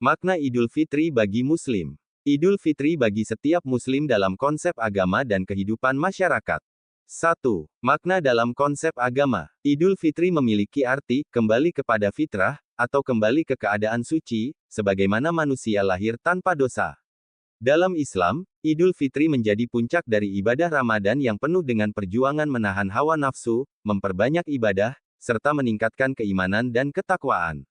Makna Idul Fitri bagi Muslim. Idul Fitri bagi setiap Muslim dalam konsep agama dan kehidupan masyarakat. 1. Makna dalam konsep agama. Idul Fitri memiliki arti, kembali kepada fitrah, atau kembali ke keadaan suci, sebagaimana manusia lahir tanpa dosa. Dalam Islam, Idul Fitri menjadi puncak dari ibadah Ramadan yang penuh dengan perjuangan menahan hawa nafsu, memperbanyak ibadah, serta meningkatkan keimanan dan ketakwaan.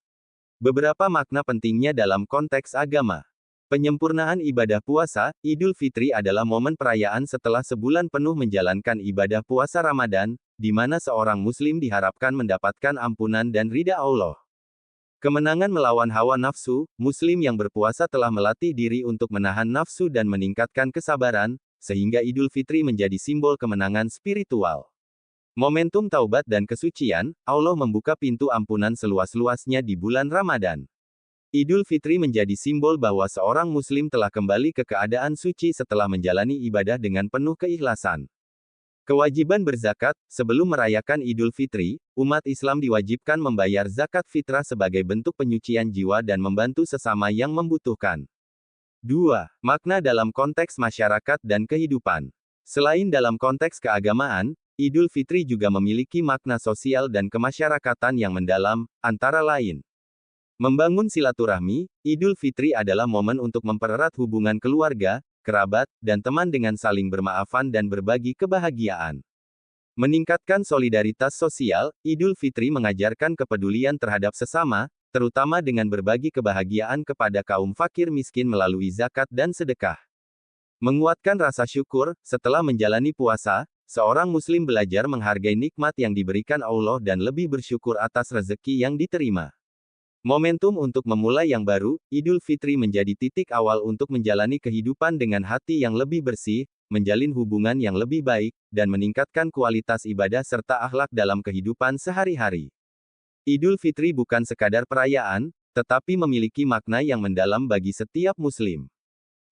Beberapa makna pentingnya dalam konteks agama. Penyempurnaan ibadah puasa, Idul Fitri adalah momen perayaan setelah sebulan penuh menjalankan ibadah puasa Ramadan, di mana seorang Muslim diharapkan mendapatkan ampunan dan ridha Allah. Kemenangan melawan hawa nafsu, Muslim yang berpuasa telah melatih diri untuk menahan nafsu dan meningkatkan kesabaran, sehingga Idul Fitri menjadi simbol kemenangan spiritual. Momentum taubat dan kesucian, Allah membuka pintu ampunan seluas-luasnya di bulan Ramadan. Idul Fitri menjadi simbol bahwa seorang Muslim telah kembali ke keadaan suci setelah menjalani ibadah dengan penuh keikhlasan. Kewajiban berzakat. Sebelum merayakan Idul Fitri, umat Islam diwajibkan membayar zakat fitrah sebagai bentuk penyucian jiwa dan membantu sesama yang membutuhkan. 2. Makna dalam konteks masyarakat dan kehidupan. Selain dalam konteks keagamaan, Idul Fitri juga memiliki makna sosial dan kemasyarakatan yang mendalam, antara lain. Membangun silaturahmi, Idul Fitri adalah momen untuk mempererat hubungan keluarga, kerabat, dan teman dengan saling bermaafan dan berbagi kebahagiaan. Meningkatkan solidaritas sosial, Idul Fitri mengajarkan kepedulian terhadap sesama, terutama dengan berbagi kebahagiaan kepada kaum fakir miskin melalui zakat dan sedekah. Menguatkan rasa syukur, setelah menjalani puasa, seorang Muslim belajar menghargai nikmat yang diberikan Allah dan lebih bersyukur atas rezeki yang diterima. Momentum untuk memulai yang baru, Idul Fitri menjadi titik awal untuk menjalani kehidupan dengan hati yang lebih bersih, menjalin hubungan yang lebih baik, dan meningkatkan kualitas ibadah serta akhlak dalam kehidupan sehari-hari. Idul Fitri bukan sekadar perayaan, tetapi memiliki makna yang mendalam bagi setiap Muslim.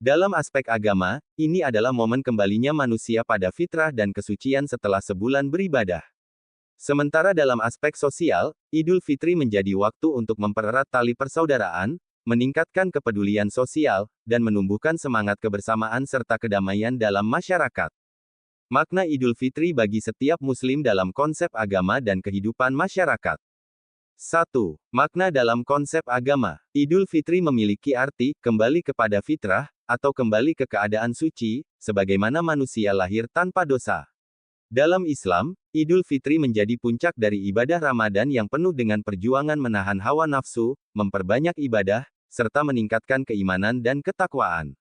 Dalam aspek agama, ini adalah momen kembalinya manusia pada fitrah dan kesucian setelah sebulan beribadah. Sementara dalam aspek sosial, Idul Fitri menjadi waktu untuk mempererat tali persaudaraan, meningkatkan kepedulian sosial, dan menumbuhkan semangat kebersamaan serta kedamaian dalam masyarakat. Makna Idul Fitri bagi setiap Muslim dalam konsep agama dan kehidupan masyarakat. 1. Makna dalam konsep agama. Idul Fitri memiliki arti, kembali kepada fitrah, atau kembali ke keadaan suci, sebagaimana manusia lahir tanpa dosa. Dalam Islam, Idul Fitri menjadi puncak dari ibadah Ramadan yang penuh dengan perjuangan menahan hawa nafsu, memperbanyak ibadah, serta meningkatkan keimanan dan ketakwaan.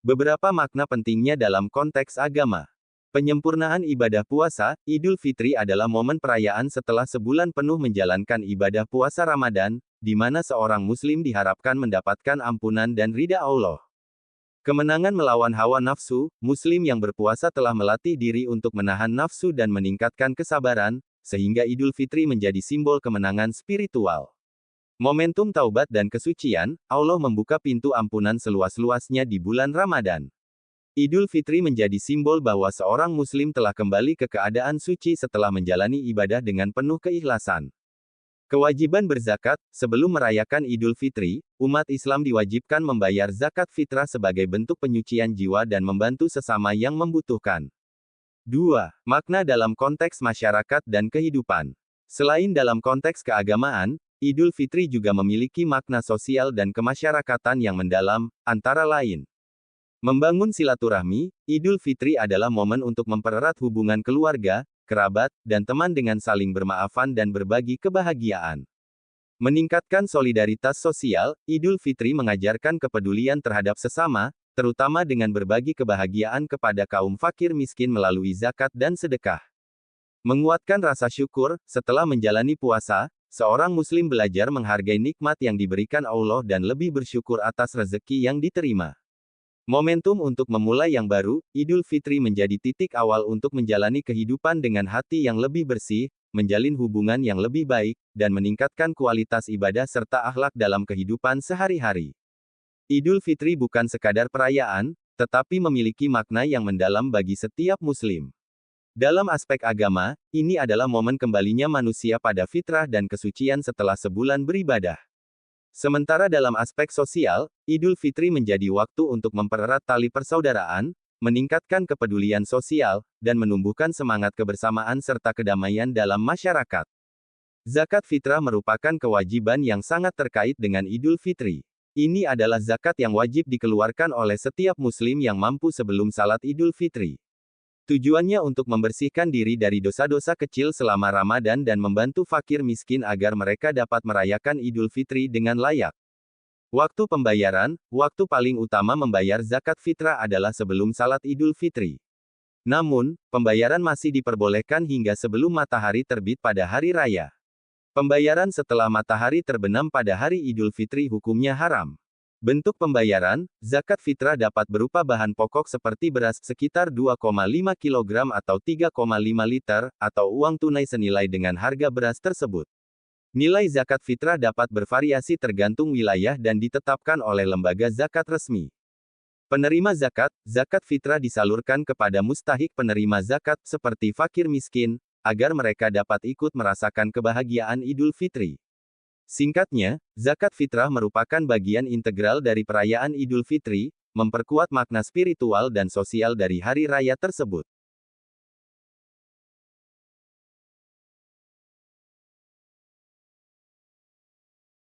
Beberapa makna pentingnya dalam konteks agama. Penyempurnaan ibadah puasa, Idul Fitri adalah momen perayaan setelah sebulan penuh menjalankan ibadah puasa Ramadan, di mana seorang Muslim diharapkan mendapatkan ampunan dan ridha Allah. Kemenangan melawan hawa nafsu, Muslim yang berpuasa telah melatih diri untuk menahan nafsu dan meningkatkan kesabaran, sehingga Idul Fitri menjadi simbol kemenangan spiritual. Momentum taubat dan kesucian, Allah membuka pintu ampunan seluas-luasnya di bulan Ramadan. Idul Fitri menjadi simbol bahwa seorang Muslim telah kembali ke keadaan suci setelah menjalani ibadah dengan penuh keikhlasan. Kewajiban berzakat. Sebelum merayakan Idul Fitri, umat Islam diwajibkan membayar zakat fitrah sebagai bentuk penyucian jiwa dan membantu sesama yang membutuhkan. 2. Makna dalam konteks masyarakat dan kehidupan. Selain dalam konteks keagamaan, Idul Fitri juga memiliki makna sosial dan kemasyarakatan yang mendalam, antara lain. Membangun silaturahmi, Idul Fitri adalah momen untuk mempererat hubungan keluarga, kerabat, dan teman dengan saling bermaafan dan berbagi kebahagiaan. Meningkatkan solidaritas sosial, Idul Fitri mengajarkan kepedulian terhadap sesama, terutama dengan berbagi kebahagiaan kepada kaum fakir miskin melalui zakat dan sedekah. Menguatkan rasa syukur, setelah menjalani puasa, seorang Muslim belajar menghargai nikmat yang diberikan Allah dan lebih bersyukur atas rezeki yang diterima. Momentum untuk memulai yang baru, Idul Fitri menjadi titik awal untuk menjalani kehidupan dengan hati yang lebih bersih, menjalin hubungan yang lebih baik, dan meningkatkan kualitas ibadah serta akhlak dalam kehidupan sehari-hari. Idul Fitri bukan sekadar perayaan, tetapi memiliki makna yang mendalam bagi setiap Muslim. Dalam aspek agama, ini adalah momen kembalinya manusia pada fitrah dan kesucian setelah sebulan beribadah. Sementara dalam aspek sosial, Idul Fitri menjadi waktu untuk mempererat tali persaudaraan, meningkatkan kepedulian sosial, dan menumbuhkan semangat kebersamaan serta kedamaian dalam masyarakat. Zakat fitrah merupakan kewajiban yang sangat terkait dengan Idul Fitri. Ini adalah zakat yang wajib dikeluarkan oleh setiap Muslim yang mampu sebelum salat Idul Fitri. Tujuannya untuk membersihkan diri dari dosa-dosa kecil selama Ramadan dan membantu fakir miskin agar mereka dapat merayakan Idul Fitri dengan layak. Waktu pembayaran, waktu paling utama membayar zakat fitrah adalah sebelum salat Idul Fitri. Namun, pembayaran masih diperbolehkan hingga sebelum matahari terbit pada hari raya. Pembayaran setelah matahari terbenam pada hari Idul Fitri hukumnya haram. Bentuk pembayaran, zakat fitrah dapat berupa bahan pokok seperti beras sekitar 2,5 kg atau 3,5 liter, atau uang tunai senilai dengan harga beras tersebut. Nilai zakat fitrah dapat bervariasi tergantung wilayah dan ditetapkan oleh lembaga zakat resmi. Penerima zakat, zakat fitrah disalurkan kepada mustahik penerima zakat, seperti fakir miskin, agar mereka dapat ikut merasakan kebahagiaan Idul Fitri. Singkatnya, zakat fitrah merupakan bagian integral dari perayaan Idul Fitri, memperkuat makna spiritual dan sosial dari hari raya tersebut.